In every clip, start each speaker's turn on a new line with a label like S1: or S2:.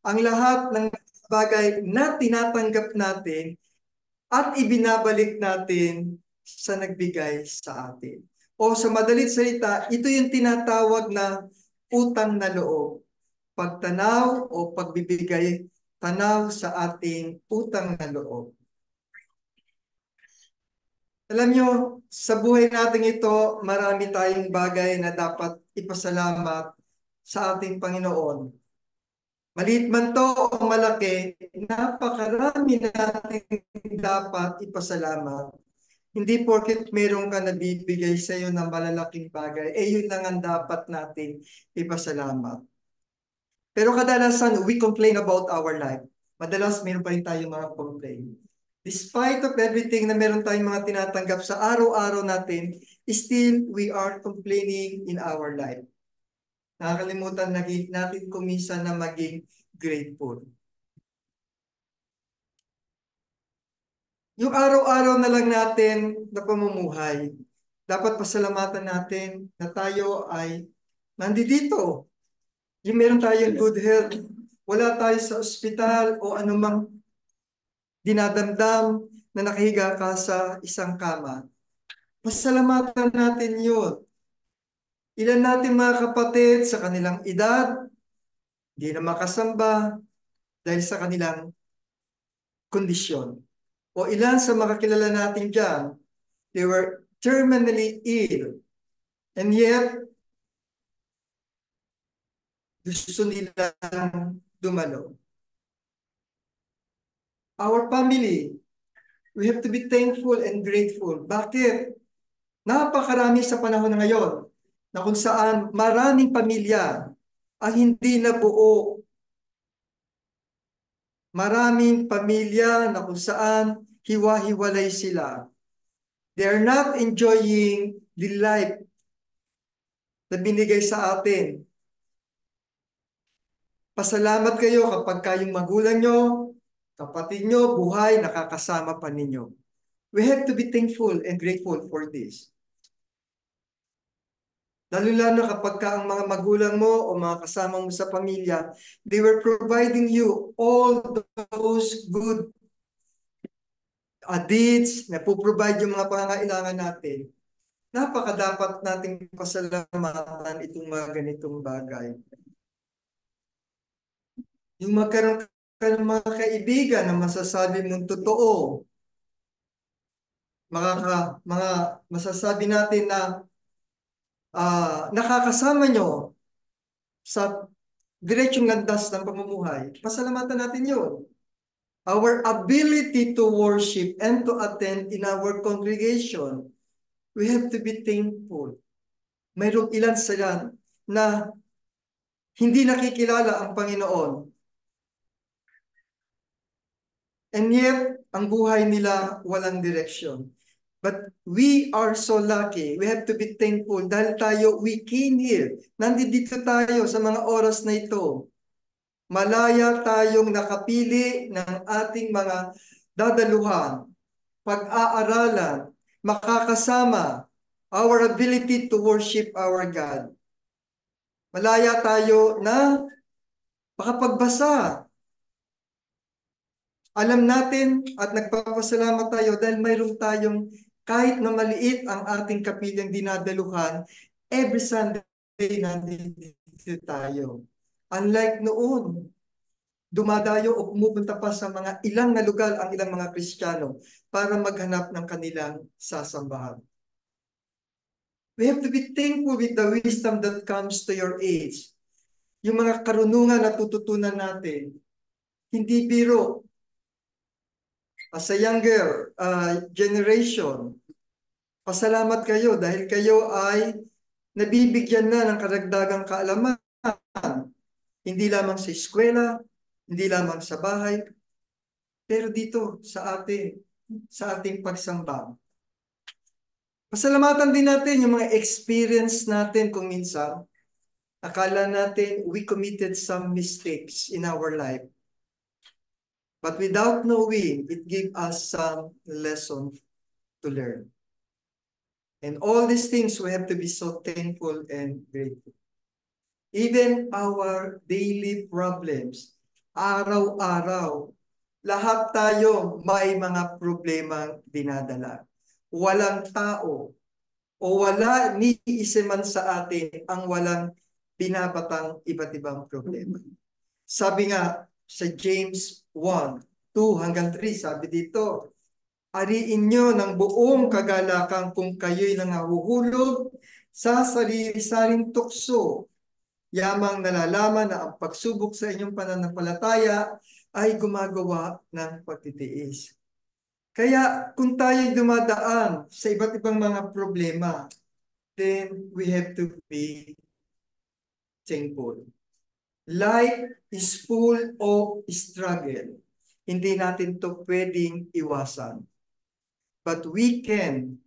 S1: ang lahat ng bagay na tinatanggap natin at ibinabalik natin sa nagbigay sa atin. O sa madalit salita, ito yung tinatawag na utang na loob. Pagtanaw o pagbibigay tanaw sa ating utang na loob. Alam nyo, sa buhay natin ito, marami tayong bagay na dapat ipasalamat sa ating Panginoon. Maliit man to o malaki, napakarami natin dapat ipasalamat. Hindi porket meron ka nabibigay sa iyo ng malalaking bagay, yun lang ang dapat natin ipasalamat. Pero kadalasan, we complain about our life. Madalas, meron pa rin tayong mga complain. Despite of everything na meron tayong mga tinatanggap sa araw-araw natin, still we are complaining in our life. Nakakalimutan natin kuminsan na maging grateful. Yung araw-araw na lang natin na pamumuhay, dapat pasalamatan natin na tayo ay nandito. Yung meron tayong good health, wala tayo sa ospital o anumang dinadamdam na nakahiga ka sa isang kama. Pasalamatan natin yun. Ilan natin mga kapatid sa kanilang edad, hindi na makasamba dahil sa kanilang kondisyon. O ilan sa mga kilala natin dyan, they were terminally ill. And yet, gusto nilang dumalo. Our family, we have to be thankful and grateful. Bakit? Napakarami sa panahon na ngayon na kung saan maraming pamilya ang hindi nabuo. Maraming pamilya na kung saan hiwa-hiwalay sila. They are not enjoying the life na binigay sa atin. Pasalamat kayo kapag kayong magulang nyo, kapatid nyo, buhay, nakakasama pa ninyo. We have to be thankful and grateful for this. Lalo-lalo kapag ka ang mga magulang mo o mga kasama mo sa pamilya, they were providing you all those good deeds na po-provide yung mga pangangailangan natin. Napakadapat nating pasalamatan itong mga ganitong bagay. Yung magkaroon ka ng mga kaibigan na masasabi mong totoo, mga masasabi natin na nakakasama nyo sa diretsong landas ng pamumuhay, pasalamatan natin yun. Our ability to worship and to attend in our congregation, we have to be thankful. Mayroong ilan sila na hindi nakikilala ang Panginoon. And yet, ang buhay nila walang direksyon. But we are so lucky. We have to be thankful dahil tayo, we came here. Nandito tayo sa mga oras na ito. Malaya tayong nakapili ng ating mga dadaluhan, pag-aaralan, makakasama, our ability to worship our God. Malaya tayo na makapagbasa. Alam natin at nagpapasalamat tayo dahil mayroon tayong kahit na maliit ang ating kapilyang dinadaluhan, every Sunday nandito tayo. Unlike noon, dumadayo o pumupunta pa sa mga ilang na lugar ang ilang mga Kristiyano para maghanap ng kanilang sasambahan. We have to be thankful with the wisdom that comes to your age. Yung mga karunungan na tututunan natin, hindi biro. As a younger generation, pasalamat kayo dahil kayo ay nabibigyan na ng karagdagang kaalaman. Hindi lamang sa eskwela, hindi lamang sa bahay, pero dito sa ating pagsamba. Pasalamatan din natin yung mga experience natin kung minsan akala natin we committed some mistakes in our life. But without knowing, it gave us some lesson to learn. And all these things, we have to be so thankful and grateful. Even our daily problems, Araw-araw. Lahat tayo may mga problemang dinadala. Walang tao o wala ni isa man sa atin ang walang binabatang iba't ibang problema. Sabi nga sa James 1, 2 hanggang 3, sabi dito, ariin nyo ng buong kagalakan kung kayo'y nangahuhulog sa sarili-saring tukso. Yamang nalalaman na ang pagsubok sa inyong pananampalataya ay gumagawa ng pagtitiis. Kaya kung tayo'y dumadaan sa iba't ibang mga problema, then we have to be thankful. Life is full of struggle. Hindi natin to pwedeng iwasan. But we can,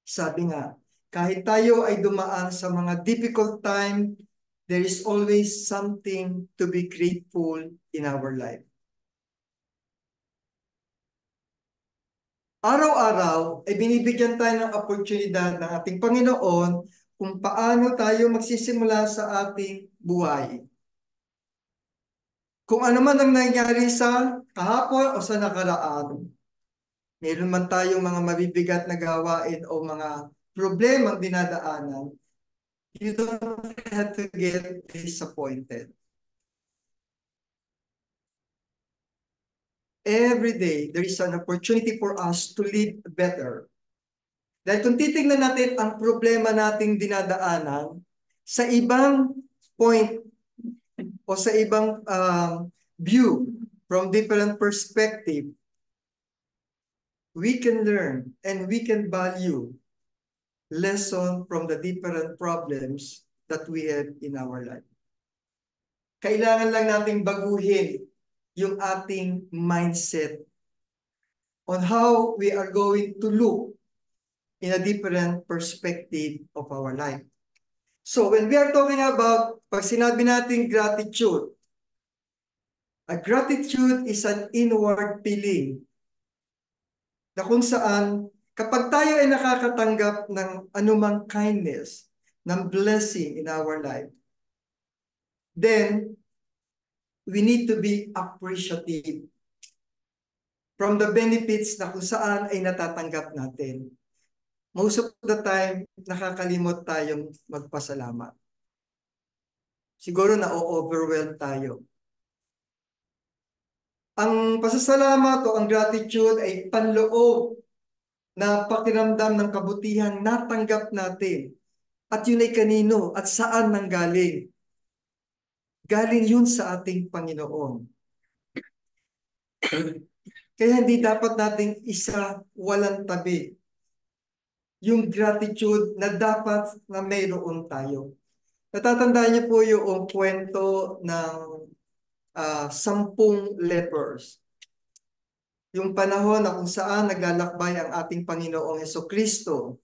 S1: sabi nga, kahit tayo ay dumaan sa mga difficult time, there is always something to be grateful in our life. Araw-araw ay binibigyan tayo ng oportunidad ng ating Panginoon kung paano tayo magsisimula sa ating buhay. Kung ano man ang nangyari sa kahapon o sa nakaraan, meron man tayong mga mabibigat na gawain o mga problemang dinadaanan, you don't have to get disappointed. Every day, there is an opportunity for us to live better. Dahil kung titignan natin ang problema nating dinadaanan, sa ibang point o sa ibang view, from different perspective, we can learn and we can value lesson from the different problems that we have in our life. Kailangan lang nating baguhin yung ating mindset on how we are going to look in a different perspective of our life. So when we are talking about, pag sinabi natin gratitude, a gratitude is an inward feeling na kung saan kapag tayo ay nakakatanggap ng anumang kindness, ng blessing in our life, then we need to be appreciative from the benefits na kung saan ay natatanggap natin. Most of the time, nakakalimot tayong magpasalamat. Siguro na-overwhelm tayo. Ang pasasalamat o ang gratitude ay panloob na pakiramdam ng kabutihan natanggap natin. At yun ay kanino at saan nanggaling? Galing yun sa ating Panginoon. Kaya hindi dapat nating isa walang tabi yung gratitude na dapat na mayroon tayo. Natatandaan niyo po yung kwento ng 10 lepers. Yung panahon na kung saan naglalakbay ang ating Panginoong Hesukristo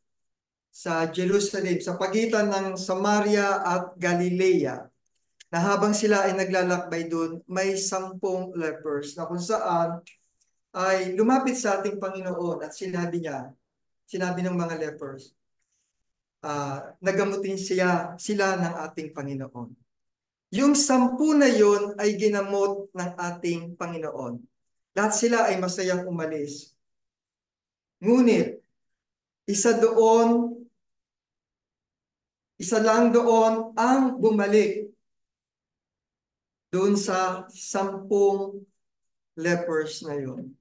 S1: sa Jerusalem, sa pagitan ng Samaria at Galilea, na habang sila ay naglalakbay doon, may 10 lepers na kung saan ay lumapit sa ating Panginoon at sinabi ng mga lepers, nagamutin sila ng ating Panginoon. Yung 10 na yun ay ginamot ng ating Panginoon. Lahat sila ay masayang umalis. Ngunit, isa lang doon ang bumalik doon sa 10 lepers na yun.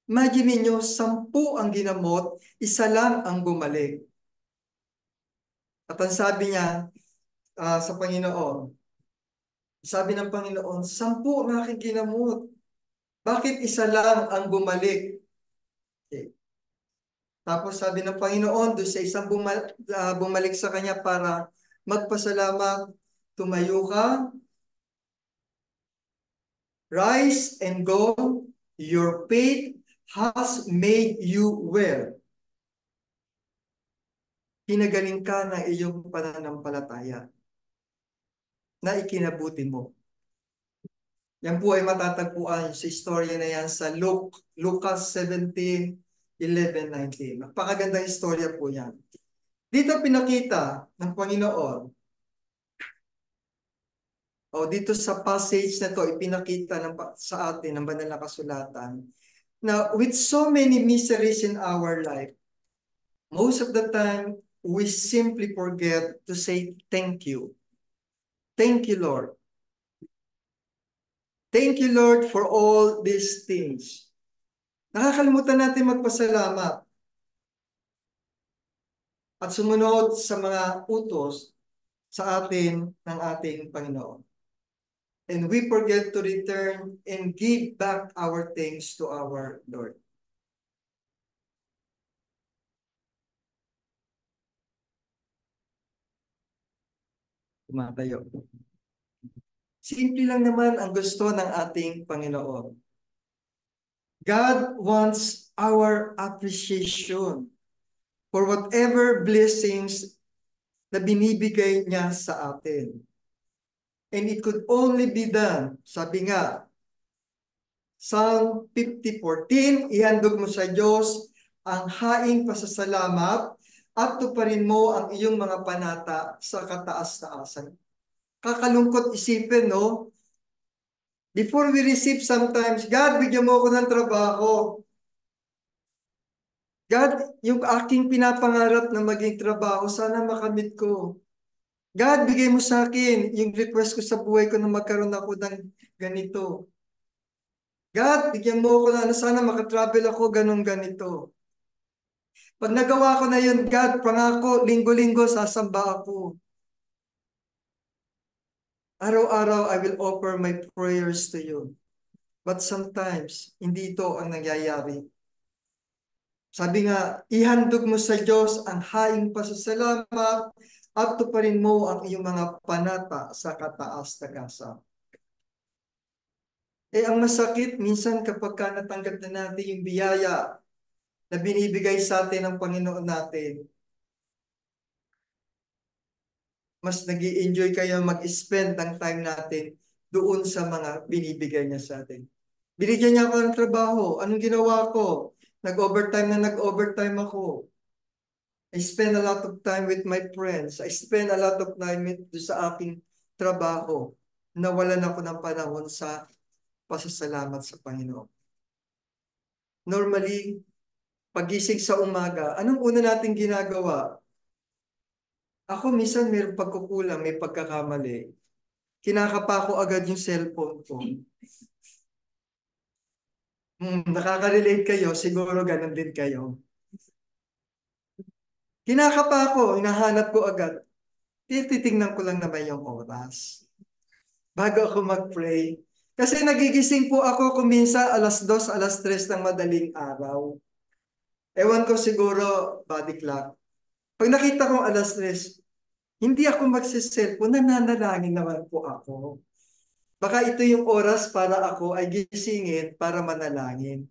S1: Imagine niyo, 10 ang ginamot, isa lang ang bumalik. At ang sabi niya sa Panginoon, sabi ng Panginoon, 10 ang aking ginamot. Bakit isa lang ang bumalik? Okay. Tapos sabi ng Panginoon, doon sa isang bumalik sa kanya para magpasalamat, tumayo ka, rise and go, your faith has made you well. Pinagaling ka ng iyong pananampalataya na ikinabuti mo. Yan po ay matatagpuan sa istorya na yan sa Lucas 17:11-19. Napakagandang istorya po yan. Dito pinakita ng Panginoon O dito sa passage na to, ipinakita sa atin ng banal na kasulatan na with so many miseries in our life, most of the time, we simply forget to say thank you. Thank you, Lord. Thank you, Lord, for all these things. Nakakalimutan natin magpasalamat at sumunod sa mga utos sa atin ng ating Panginoon. And we forget to return and give back our thanks to our Lord. Tumatayo. Simple lang naman ang gusto ng ating Panginoon. God wants our appreciation for whatever blessings na binibigay niya sa atin. And it could only be done, sabi nga, Psalm 50:14, ihandog mo sa Diyos ang haing pasasalamat at tuparin mo ang iyong mga panata sa kataas-taasan. Kakalungkot isipin, no? Before we receive sometimes, God, bigyan mo ako ng trabaho. God, yung aking pinapangarap na maging trabaho, sana makamit ko. God, bigay mo sa akin yung request ko sa buhay ko na magkaroon ako ng ganito. God, bigyan mo ako na sana makatravel ako ganito. Pag nagawa ko na yun, God, pangako, linggo-linggo sasamba ako. Araw-araw, I will offer my prayers to you. But sometimes, hindi ito ang nangyayari. Sabi nga, ihandog mo sa Diyos ang haing pasasalamat at tuparin mo ang iyong mga panata sa kataas-tagasa. Ang masakit, minsan kapag natanggap na natin yung biyaya na binibigay sa atin ng Panginoon natin, mas nag-i-enjoy kayo mag-spend ng time natin doon sa mga binibigay niya sa atin. Binigyan niya ako ng trabaho. Anong ginawa ko? Nag-overtime ako. I spend a lot of time with my friends. I spend a lot of time sa aking trabaho. Nawalan ako ng panahon sa pasasalamat sa Panginoon. Normally, pagising sa umaga, anong una natin ginagawa? Ako minsan mayroong pagkukulang, may pagkakamali. Kinakapa ko agad yung cellphone ko. Nakaka-relate kayo, siguro ganun din kayo. Kinakapa ko, hinahanap ko agad. Titingnan ko lang naman yung oras bago ako mag-pray. Kasi nagigising po ako kuminsan 2:00, 3:00 ng madaling araw. Ewan ko siguro body clock. Pag nakita ko 3:00, hindi ako magsiselfone, nananalangin naman po ako. Baka ito yung oras para ako ay gisingin para manalangin.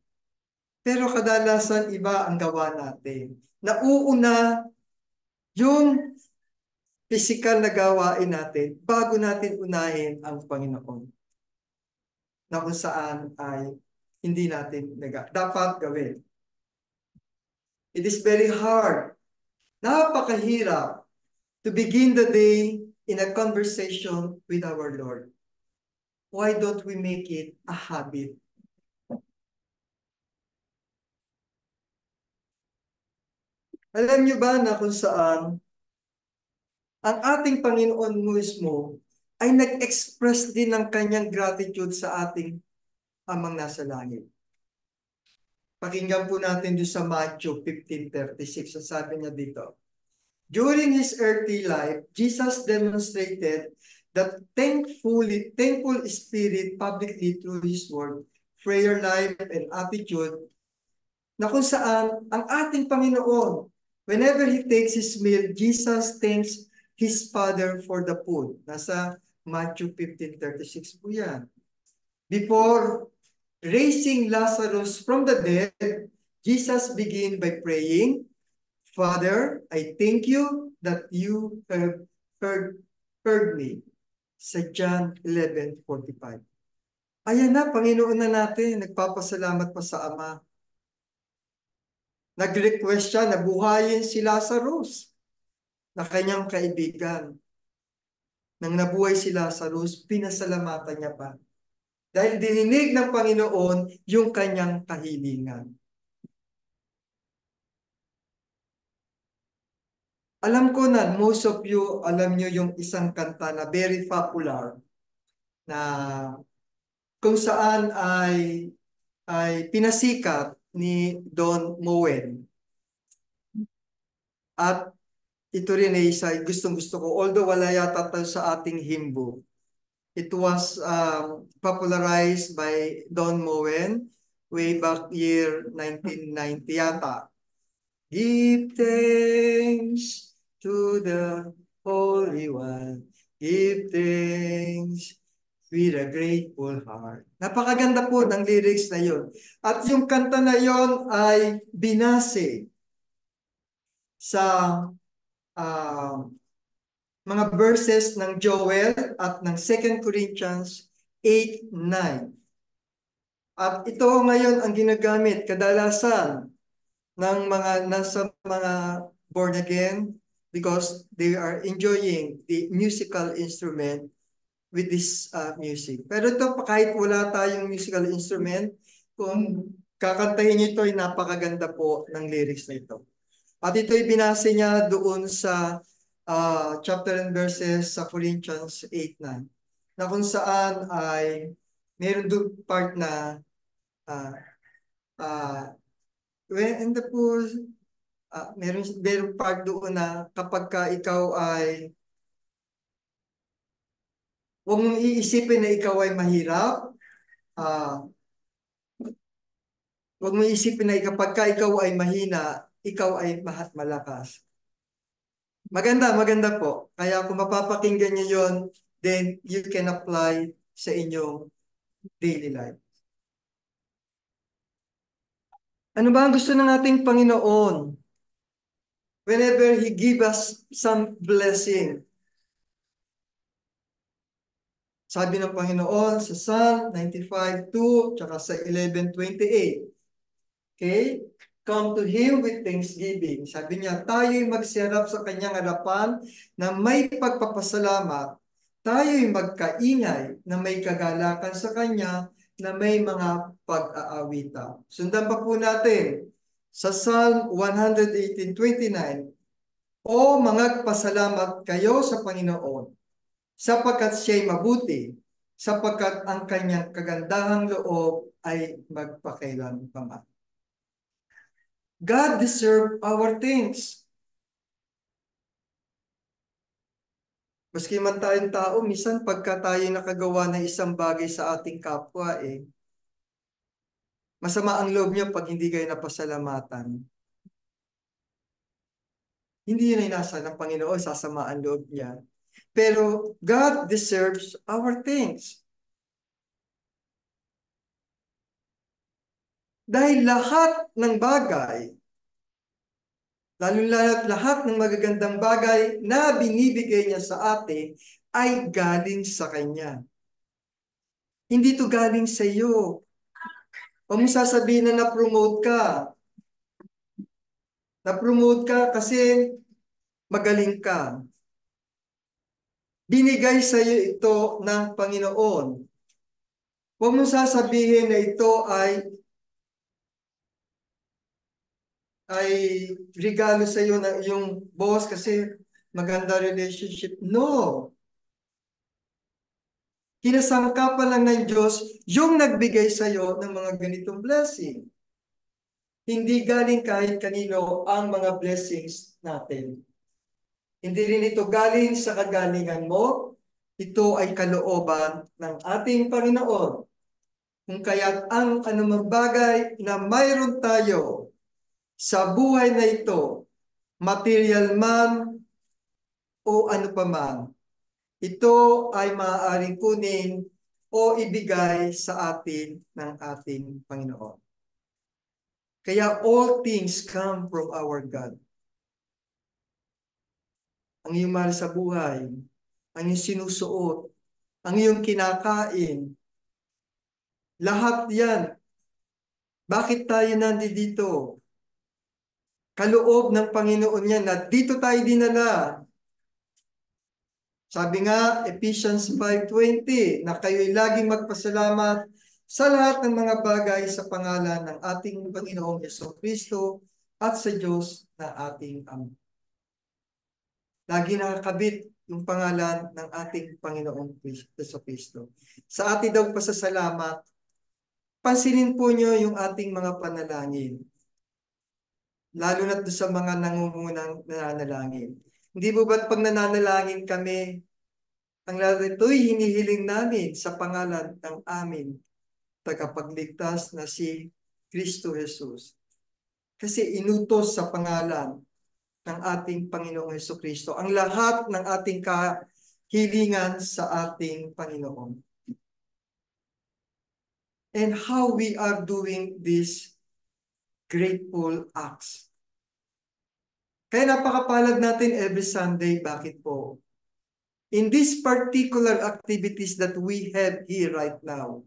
S1: Pero kadalasan iba ang gawa natin. Nauuna yung physical na gawain natin bago natin unahin ang Panginoon. Na kung saan ay hindi natin dapat gawin. It is very hard. Napakahirap to begin the day in a conversation with our Lord. Why don't we make it a habit? Alam niyo ba na kung saan ang ating Panginoon mismo ay nag-express din ng kanyang gratitude sa ating amang nasa langit. Pakinggan po natin doon sa Matthew 15:36. Sabi niya dito, during his earthly life, Jesus demonstrated that thankful spirit publicly through his word, prayer life, and attitude, na kung saan ang ating Panginoon, whenever he takes his meal, Jesus thanks his Father for the food. Nasa Matthew 15:36 po yan. Before raising Lazarus from the dead, Jesus began by praying, Father, I thank you that you have heard me. Sa John 11:45. Ayan na, Panginoon na natin, nagpapasalamat pa sa Ama. Nag-request siya na buhayin si Lazarus na kanyang kaibigan. nang nabuhay si Lazarus, pinasalamatan niya pa. Dahil dininig ng Panginoon yung kanyang kahilingan. Alam ko na most of you, alam nyo yung isang kanta na very popular na kung saan ay pinasikat ni Don Moen. At ito rin ay isa gustong-gusto ko, although wala yata tayo sa ating hymnbook. It was popularized by Don Moen way back year 1990 yata. Give thanks to the Holy One. Give thanks with a grateful heart. Napakaganda po ng lyrics na yun. At yung kanta na yun ay binase sa mga verses ng Joel at ng 2 Corinthians 8:9. At ito ngayon ang ginagamit kadalasan ng mga nasa mga born again because they are enjoying the musical instrument with this music. Pero ito, kahit wala tayong musical instrument, kung kakantahin nyo ito, ay napakaganda po ng lyrics na ito. At ito'y binase niya doon sa chapter and verses sa Corinthians 8:9, na kung saan ay meron doon part na when the poor, meron part doon na kapag ka ikaw ay huwag mong iisipin na ikaw ay mahirap, huwag mong iisipin na kapag ka ikaw ay mahina, ikaw ay malakas. Maganda po. Kaya kung mapapakinggan niyo yon, then you can apply sa inyong daily life. Ano ba ang gusto ng ating Panginoon? Whenever He give us some blessing. Sabi ng Panginoon sa Psalm 95:2 tsaka sa 11:28. Okay? Come to Him with thanksgiving. Sabi niya, tayo'y magsiharap sa kanyang harapan na may pagpapasalamat. Tayo'y magkaingay na may kagalakan sa kanya na may mga pag-aawita. Sundan pa po natin sa Psalm 118:29. O mangagpasalamat kayo sa Panginoon, sapagkat siya'y mabuti, sapagkat ang kanyang kagandahang loob ay magpakailanman. God deserves our thanks. Maski man tayong tao, minsan pagka tayo nakagawa ng isang bagay sa ating kapwa, masama ang loob niya pag hindi kayo napasalamatan. Hindi yun ay nasa ng Panginoon, sasama ang loob niya. Pero God deserves our thanks. Dahil lahat ng bagay, lalo-lalo lahat ng magagandang bagay na binibigay niya sa atin ay galing sa Kanya. Hindi to galing sa iyo. Huwag mo sasabihin na na-promote ka. Na-promote ka kasi magaling ka. Binigay sa iyo ito ng Panginoon. Huwag mo sasabihin na ito ay regalo sa iyo ng iyong boss kasi maganda relationship. No. Kinasangkapan lang ng Diyos yung nagbigay sa iyo ng mga ganitong blessing. Hindi galing kahit kanino ang mga blessings natin. Hindi rin ito galing sa kagalingan mo. Ito ay kalooban ng ating Panginoon. Kung kaya't ang anumang bagay na mayroon tayo sa buhay na ito, material man o ano pa man, ito ay maaaring kunin o ibigay sa atin ng ating Panginoon. Kaya all things come from our God. Ang iyong mahal sa buhay, ang iyong sinusuot, ang iyong kinakain, lahat yan. Bakit tayo nandito? Kaloob ng Panginoon yan na dito tayo dinala. Sabi nga, Ephesians 5:20, na kayo'y laging magpasalamat sa lahat ng mga bagay sa pangalan ng ating Panginoong Jesucristo at sa Diyos na ating Ama. Lagi nakakabit yung pangalan ng ating Panginoong Jesucristo. Sa ating daw pasasalamat, pansinin po nyo yung ating mga panalangin. Lalo na sa mga nangungunang nananalangin. Hindi po ba't pag nananalangin kami, ang lalo ito'y hinihiling namin sa pangalan ng amin tagapagligtas na si Kristo Jesus. Kasi inutos sa pangalan ng ating Panginoong Jesucristo ang lahat ng ating kahilingan sa ating Panginoon. And how we are doing these grateful acts. Kaya napakapalad natin every Sunday. Bakit po? In these particular activities that we have here right now,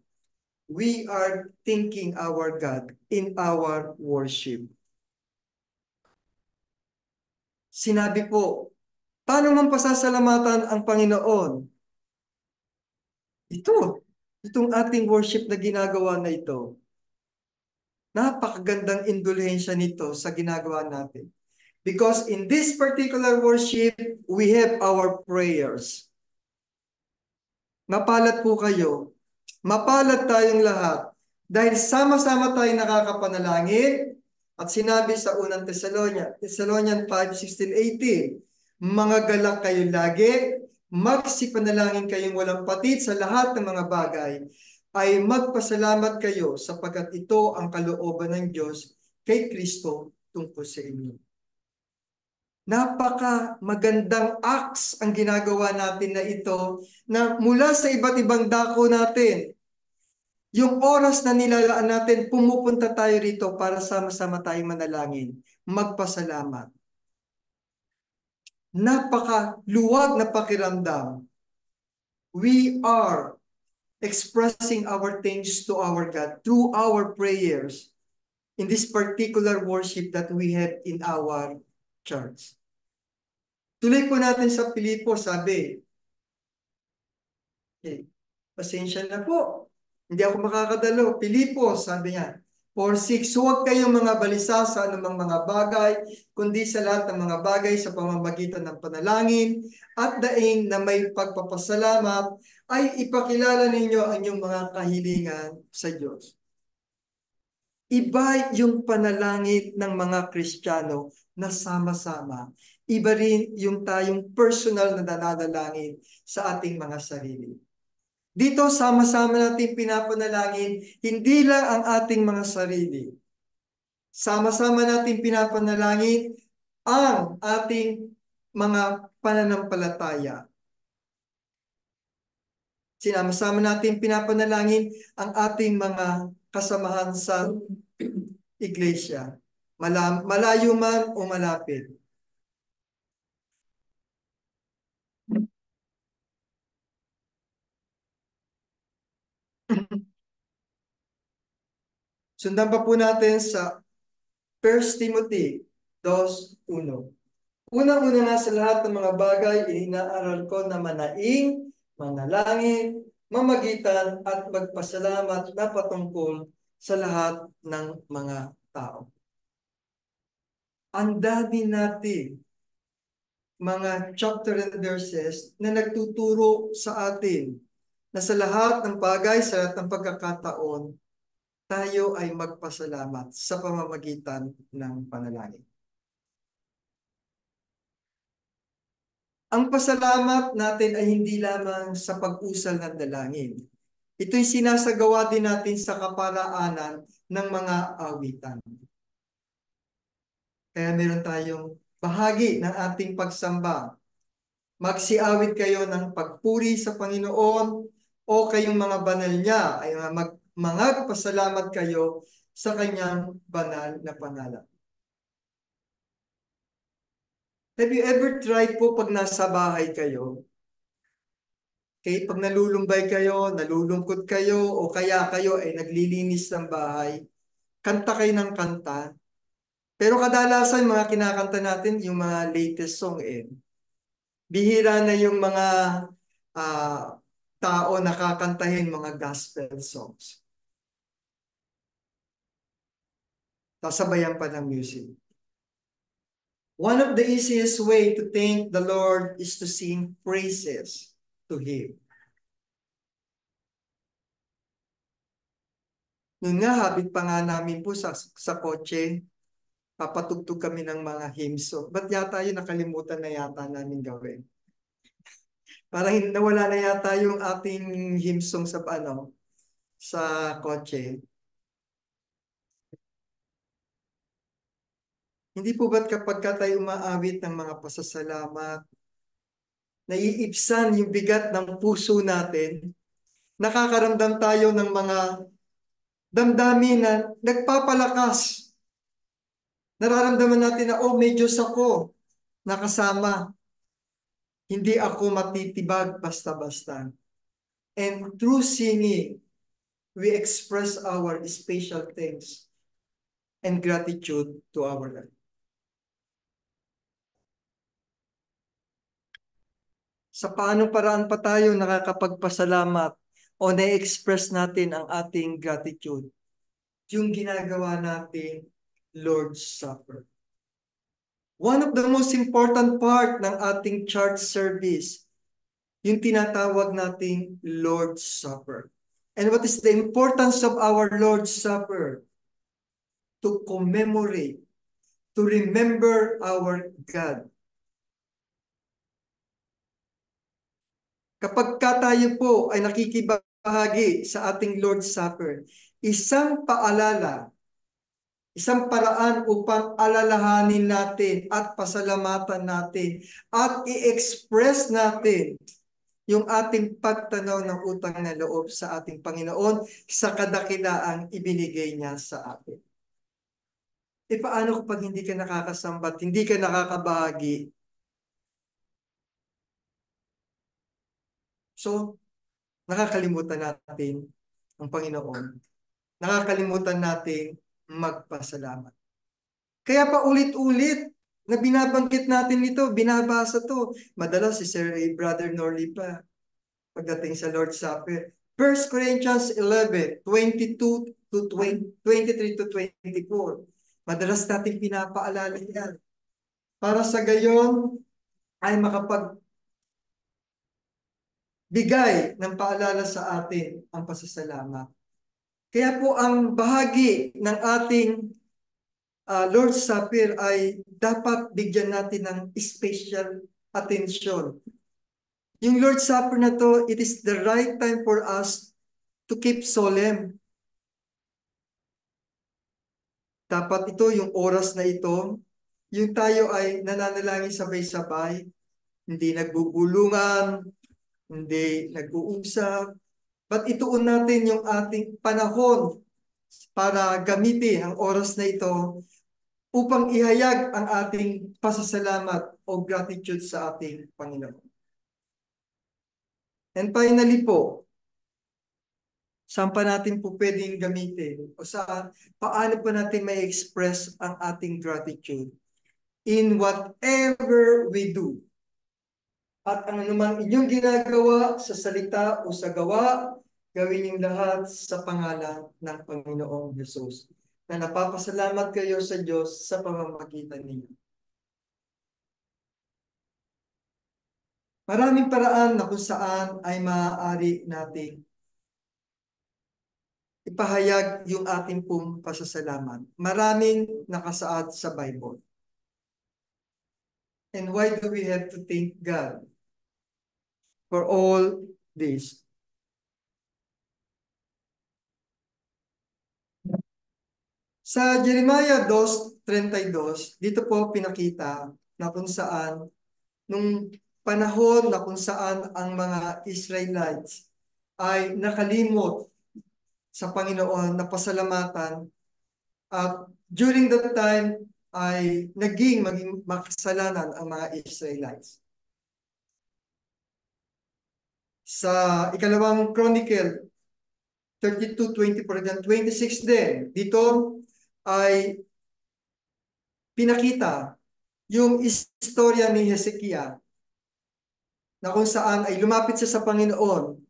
S1: we are thanking our God in our worship. Sinabi po, paano man pasasalamatan ang Panginoon? Itong ating worship na ginagawa na ito. Napakagandang indulhensya nito sa ginagawa natin. Because in this particular worship, we have our prayers. Mapalad po kayo. Mapalad tayong lahat. Dahil sama-sama tayong nakakapanalangin. At sinabi sa unang Thessalonians 5:16-18, mga galak kayo lagi, magsipanalangin kayong walang patid sa lahat ng mga bagay, ay magpasalamat kayo sapagkat ito ang kalooban ng Diyos kay Kristo tungkol sa inyo. Napaka magandang acts ang ginagawa natin na ito na mula sa iba't ibang dako natin. Yung oras na nilalaan natin, pumupunta tayo rito para sama-sama tayong manalangin, magpasalamat. Napaka luwag na pakiramdam. We are expressing our thanks to our God through our prayers in this particular worship that we have in our church. Tuloy po natin sa Pilipos, sabi, pasensya na po, hindi ako makakadalo. Pilipos, sabi niya, 4:6, huwag kayong mga balisa sa anumang mga bagay, kundi sa lahat ng mga bagay sa pamamagitan ng panalangin at daing na may pagpapasalamat ay ipakilala ninyo ang inyong mga kahilingan sa Diyos. Iba yung panalangin ng mga Kristiyano na sama-sama. Iba rin yung tayong personal na nananalangin sa ating mga sarili. Dito, sama-sama natin pinapanalangin, hindi lang ang ating mga sarili. Sama-sama natin pinapanalangin ang ating mga pananampalataya. Sinama-sama natin pinapanalangin ang ating mga kasamahan sa iglesia. Malayo man o malapit. Sundan pa po natin sa 1 Timothy 2:1. Unang-una na sa lahat ng mga bagay, inaaral ko na manaing, manalangin, mamagitan at magpasalamat na patungkol sa lahat ng mga tao. Ang dami natin mga chapter and verses na nagtuturo sa atin na sa lahat ng bagay, sa lahat ng pagkakataon, tayo ay magpasalamat sa pamamagitan ng panalangin. Ang pasalamat natin ay hindi lamang sa pag-usal ng dalangin. Ito'y sinasagawa din natin sa kaparaanan ng mga awitan. Kaya meron tayong bahagi ng ating pagsamba. Magsiawit kayo ng pagpuri sa Panginoon o kayong mga banal niya ay mga pasalamat kayo sa kanyang banal na pangalan. Have you ever tried po pag nasa bahay kayo? Okay, pag nalulumbay kayo, nalulungkot kayo, o kaya kayo ay naglilinis ng bahay, kanta kayo ng kanta. Pero kadalasan mga kinakanta natin yung mga latest song . Bihira na yung mga tao nakakantahin mga gospel songs. Sasabayan pa ng music. One of the easiest way to thank the Lord is to sing praises to Him. Noon nga, habit pa nga namin po sa kotse, papatugtog kami ng mga hymns. So, ba't yata yun nakalimutan na yata namin gawin? Parang nawala na yata yung ating hymn song sa kotse. Hindi po ba't kapag tayo umaawit ng mga pasasalamat, naiibsan yung bigat ng puso natin, nakakaramdam tayo ng mga damdamin na nagpapalakas. Nararamdaman natin na, oh, may Diyos ako nakasama. Hindi ako matitibag basta-basta. And through singing, we express our special thanks and gratitude to our Lord. Sa paanong paraan pa tayo nakakapagpasalamat o na-express natin ang ating gratitude? Yung ginagawa natin Lord's Supper. One of the most important part ng ating church service, yung tinatawag nating Lord's Supper. And what is the importance of our Lord's Supper? To commemorate, to remember our God. Kapag tayo po ay nakikibahagi sa ating Lord's Supper, isang paalala, isang paraan upang alalahanin natin at pasalamatan natin at i-express natin yung ating pagtanaw ng utang na loob sa ating Panginoon sa kadakilaang ibinigay niya sa atin. E paano kapag hindi ka nakakasambat, hindi ka nakakabahagi? So, nakakalimutan natin ang Panginoon. Nakakalimutan natin magpasalamat. Kaya pa ulit-ulit na binabanggit natin ito, binabasa to. Madalas si Sir Brother Norley pa pagdating sa Lord's Supper. 1 Corinthians 11, 22 to 23 to 24. Madalas natin pinapaalala yan. Para sa gayon ay makapagbigay ng paalala sa atin ang pasasalamat. Kaya po ang bahagi ng ating Lord's Supper ay dapat bigyan natin ng special attention. Yung Lord's Supper na to, it is the right time for us to keep solemn. Dapat ito, yung oras na ito, yung tayo ay nananalangin sabay-sabay, hindi nagbubulungan, hindi nag-uusap, but ituon natin yung ating panahon para gamitin ang oras na ito upang ihayag ang ating pasasalamat o gratitude sa ating Panginoon. And finally po, saan pa natin po pwedeng gamitin o paano pa natin may express ang ating gratitude? In whatever we do. At ang anumang inyong ginagawa sa salita o sa gawa, gawin yung lahat sa pangalan ng Panginoong Jesus. Na napapasalamat kayo sa Diyos sa pamamagitan ninyo. Maraming paraan na kung saan ay maaari nating ipahayag yung ating pong pasasalamat. Maraming nakasaad sa Bible. And why do we have to thank God for all this? Sa Jeremiah 2:32, dito po pinakita na kung saan, nung panahon na kung saan ang mga Israelites ay nakalimot sa Panginoon na pasalamatan at during that time ay maging makasalanan ang mga Israelites. Sa ikalawang Chronicle 32:24 hanggang 26 din, dito ay pinakita yung istorya ni Hezekiah na kung saan ay lumapit siya sa Panginoon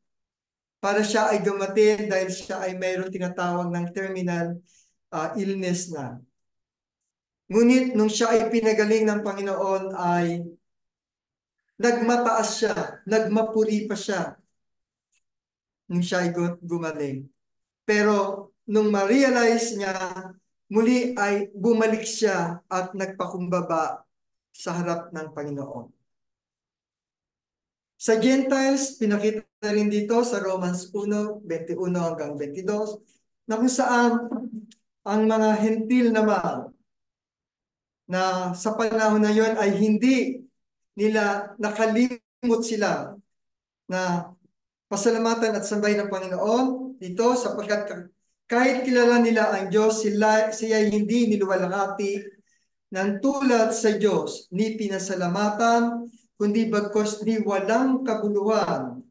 S1: para siya ay dumating dahil siya ay mayroong tinatawag ng terminal illness na. Ngunit nung siya ay pinagaling ng Panginoon ay nagmataas siya, nagmapuri pa siya nung siya ay gumaling. Pero nung ma-realize niya, muli ay bumalik siya at nagpakumbaba sa harap ng Panginoon. Sa Gentiles, pinakita rin dito sa Romans 1:21 hanggang 22, na kung saan ang mga hentil naman na sa panahon na yon ay hindi nila nakalimot sila na pasalamatan at sambahin ng Panginoon dito sapagkat kahit kilala nila ang Diyos, siya hindi niluwalhati ng tulad sa Diyos, ni pinasalamatan, kundi bagkos ni walang kabuluhan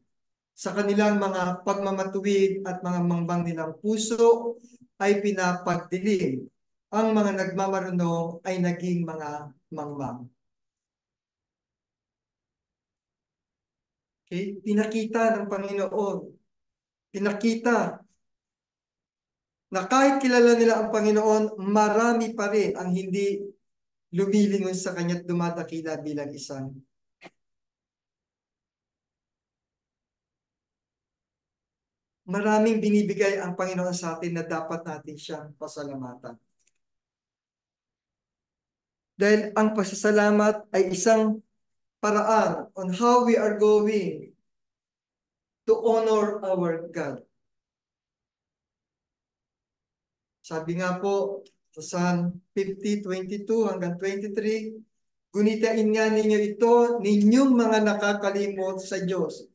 S1: sa kanilang mga pagmamatuwid at mga mangbang nilang puso ay pinapagdilim. Ang mga nagmamarunong ay naging mga mangmang. Okay? Pinakita ng Panginoon. Pinakita na kahit kilala nila ang Panginoon, marami pa rin ang hindi lumilingon sa Kanya at dumadakila bilang isang. Maraming binibigay ang Panginoon sa atin na dapat natin siyang pasalamatan. Dahil ang pasasalamat ay isang paraan on how we are going to honor our God. Sabi nga po sa Psalm 50:22 hanggang 23, gunitain nga ninyo ito, ninyong mga nakakalimot sa Diyos.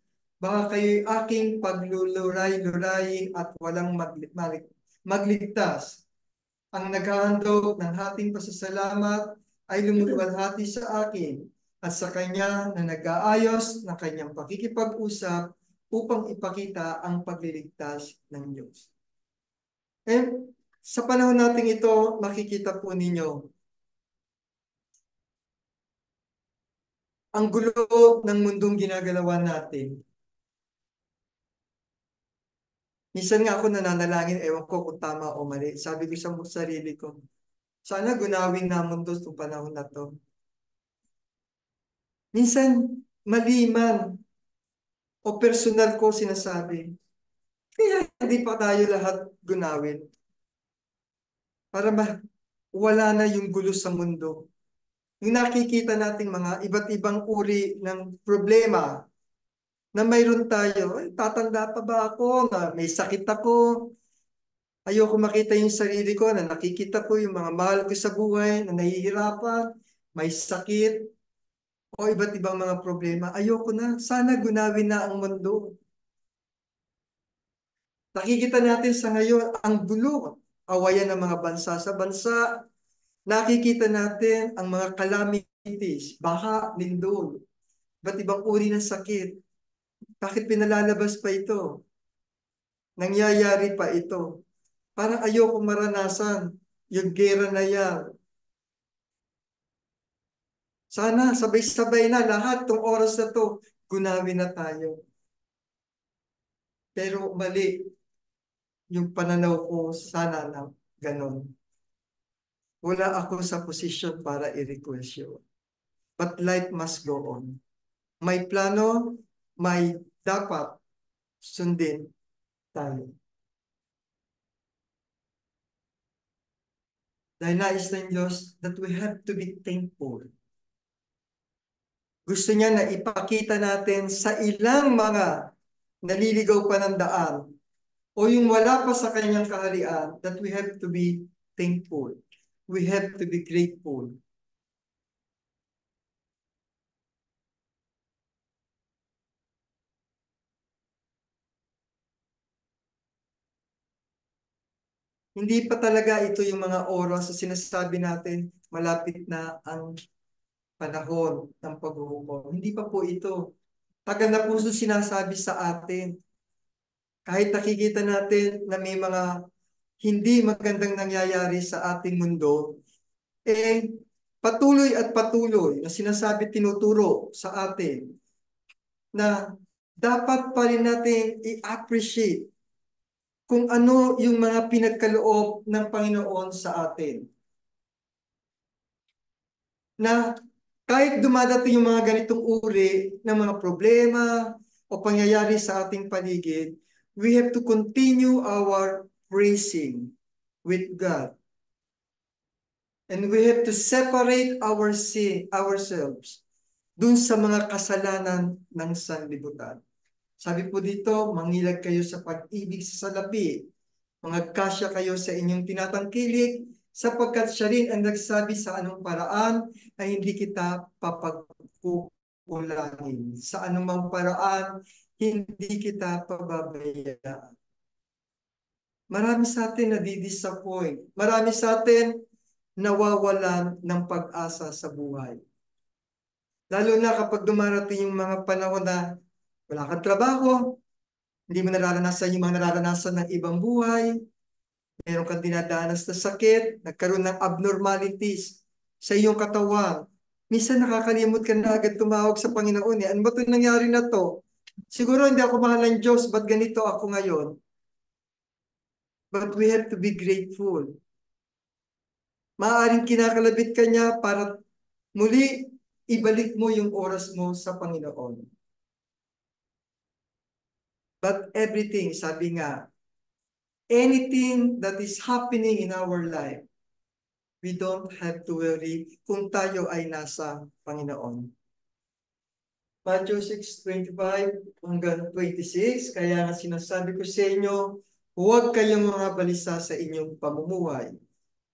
S1: Baka kayo'y aking pagluluray-luray at walang magligtas. Ang naghahandog ng ating pasasalamat ay lumuwalhati sa akin at sa kanya na nag-aayos ng kanyang pakikipag-usap upang ipakita ang pagliligtas ng Diyos. And sa panahon natin ito, makikita po ninyo ang gulo ng mundong ginagalawan natin. Minsan nga ako nananalangin, ewan ko kung tama o mali. Sabi ko sa sarili ko, sana gunawin namon to sa panahon na to. Minsan, mali man o personal ko sinasabi. Kaya hindi pa tayo lahat gunawin. Para wala na yung gulo sa mundo. Yung nakikita nating mga iba't ibang uri ng problema na mayroon tayo, ay, tatanda pa ba ako, na may sakit ako, ayoko makita yung sarili ko, na nakikita ko yung mga mahal ko sa buhay, na nahihirapan, may sakit, o iba't ibang mga problema. Ayoko na, sana gunawin na ang mundo. Nakikita natin sa ngayon ang gulo, awayan ng mga bansa sa bansa, nakikita natin ang mga calamities, baha, lindol, iba't ibang uri ng sakit. Bakit pinalalabas pa ito? Nangyayari pa ito. Parang ayoko maranasan yung gera na yan. Sana sabay-sabay na lahat tong oras na to, gunawin na tayo. Pero mali yung pananaw ko, sana na ganon. Wala ako sa posisyon para i-request yun. But life must go on. May plano, may dapat sundin tayo. Dahil nais ng Diyos that we have to be thankful. Gusto niya na ipakita natin sa ilang mga naliligaw pa ng daan o yung wala pa sa kanyang kaharian that we have to be thankful. We have to be grateful. Hindi pa talaga ito yung mga oras sa sinasabi natin malapit na ang panahon ng paghuhukom. Hindi pa po ito. Tagal na po ito sinasabi sa atin. Kahit nakikita natin na may mga hindi magandang nangyayari sa ating mundo, patuloy at patuloy na sinasabi tinuturo sa atin na dapat pa rin natin i-appreciate kung ano yung mga pinagkaloob ng Panginoon sa atin. Na kahit dumadating yung mga ganitong uri ng mga problema o pangyayari sa ating paligid, we have to continue our praising with God. And we have to separate ourselves dun sa mga kasalanan ng sanlibutan. Sabi po dito, mangilag kayo sa pag-ibig sa salapi. Magkasya kayo sa inyong tinatangkilik, sapagkat siya rin ang nagsabi sa anong paraan ay hindi kita papagkukulangin. Sa anumang paraan, hindi kita pababayaan. Marami sa atin nadidisappoint. Marami sa atin nawawalan ng pag-asa sa buhay. Lalo na kapag dumarating yung mga panahon na wala kang trabaho, hindi mo nararanasan yung mga nararanasan ng ibang buhay, meron kang dinadanas na sakit, nagkaroon ng abnormalities sa iyong katawan. Minsan nakakalimot ka na agad tumawag sa Panginoon. Ano ba ito nangyari na to? Siguro hindi ako mahal ng Diyos, ba't ganito ako ngayon? But we have to be grateful. Maaaring kinakalabit ka niya para muli ibalik mo yung oras mo sa Panginoon. But everything, sabi nga, anything that is happening in our life, we don't have to worry kung tayo ay nasa Panginoon. Matthew 6:25 hanggang 26, kaya nga sinasabi ko sa inyo, huwag kayong mga balisa sa inyong pamumuhay.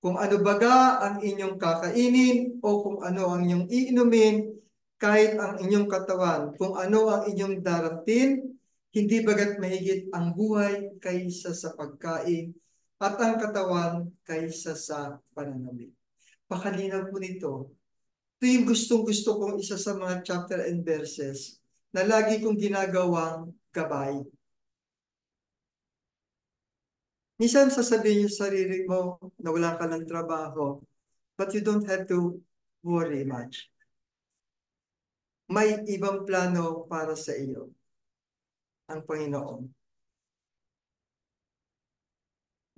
S1: Kung ano baga ang inyong kakainin o kung ano ang inyong iinumin, kahit ang inyong katawan, kung ano ang inyong darating, hindi bagat mahigit ang buhay kaysa sa pagkain at ang katawan kaysa sa pananamit. Pakalinaw po nito. Ito yung gustong-gusto kong isa sa mga chapter and verses na lagi kong ginagawang gabay. Minsan sasabihin yung sarili mo na wala ka ng trabaho, but you don't have to worry much. May ibang plano para sa iyo ang Panginoon.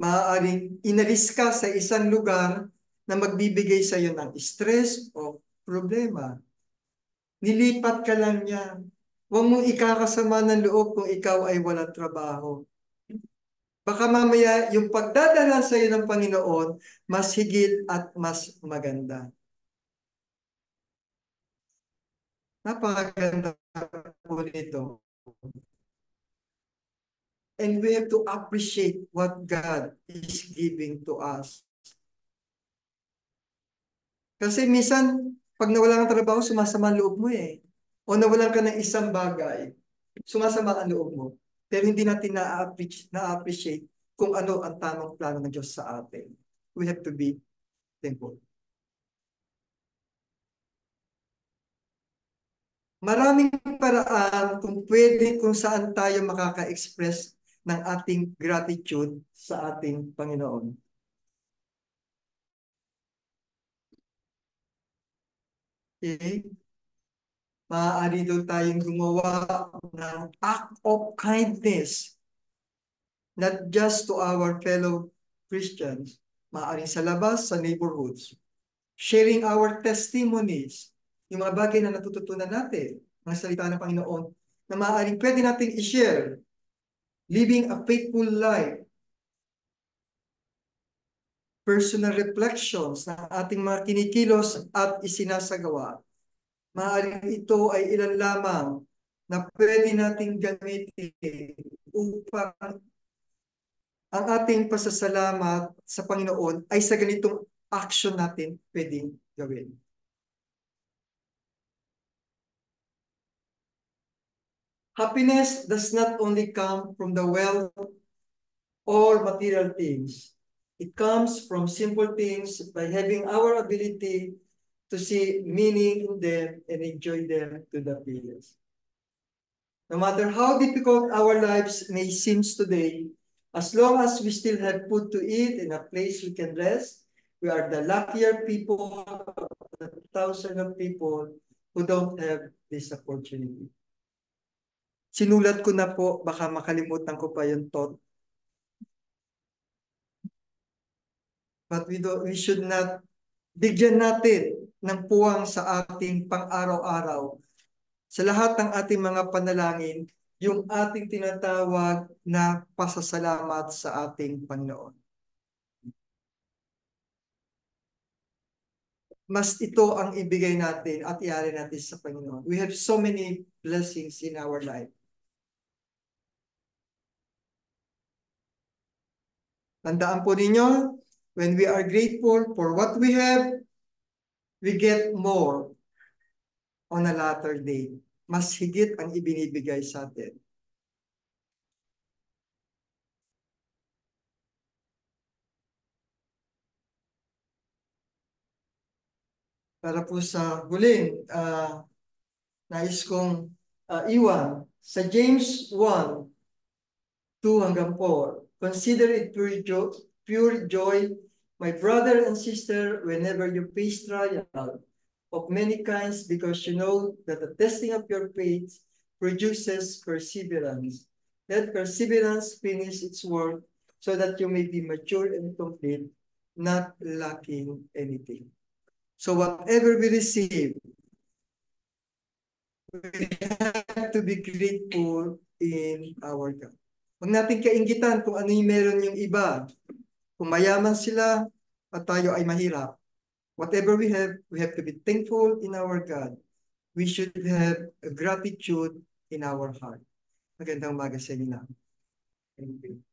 S1: Maaaring inalis ka sa isang lugar na magbibigay sa iyo ng stress o problema. Nilipat ka lang niya. Huwag mong ikakasama ng loob kung ikaw ay walang trabaho. Baka mamaya yung pagdadala sa iyo ng Panginoon, mas higit at mas maganda. Napakaganda po nito. And we have to appreciate what God is giving to us. Kasi minsan, pag nawalan ng trabaho, sumasama ang loob mo eh. O nawalan ka ng isang bagay, sumasama ang loob mo. Pero hindi natin na-appreciate kung ano ang tamang plano ng Diyos sa atin. We have to be thankful. Maraming paraan kung saan tayo makaka-express ng ating gratitude sa ating Panginoon. Okay? Maaari doon tayong gumawa ng act of kindness, not just to our fellow Christians, maaaring sa labas, sa neighborhoods. Sharing our testimonies, yung mga bagay na natututunan natin, mga salita ng Panginoon, na maaaring pwede natin i-share. Living a faithful life, personal reflections ng ating mga kinikilos at isinasagawa. Maaaring ito ay ilan lamang na pwede nating gamitin upang ang ating pasasalamat sa Panginoon ay sa ganitong action natin pwedeng gawin. Happiness does not only come from the wealth or material things. It comes from simple things by having our ability to see meaning in them and enjoy them to the fullest. No matter how difficult our lives may seem today, as long as we still have food to eat and a place we can rest, we are the luckier people of the thousands of people who don't have this opportunity. Sinulat ko na po, baka makalimutan ko pa yung thought. But we should not, bigyan natin ng puwang sa ating pang-araw-araw. Sa lahat ng ating mga panalangin, yung ating tinatawag na pasasalamat sa ating Panginoon. Mas ito ang ibigay natin at iari natin sa Panginoon. We have so many blessings in our life. Tandaan po ninyo, when we are grateful for what we have, we get more on a latter day. Mas higit ang ibinibigay sa atin. Para po sa huling, nais kong iwan sa James 1, 2 hanggang 4. Consider it pure joy, my brother and sister, whenever you face trial of many kinds, because you know that the testing of your faith produces perseverance. Let perseverance finish its work so that you may be mature and complete, not lacking anything. So whatever we receive, we have to be grateful in our God. Huwag natin kainggitan kung ano yung meron yung iba. Kung mayaman sila at tayo ay mahirap. Whatever we have to be thankful in our God. We should have a gratitude in our heart. Magandang umaga sa inyo. Thank you.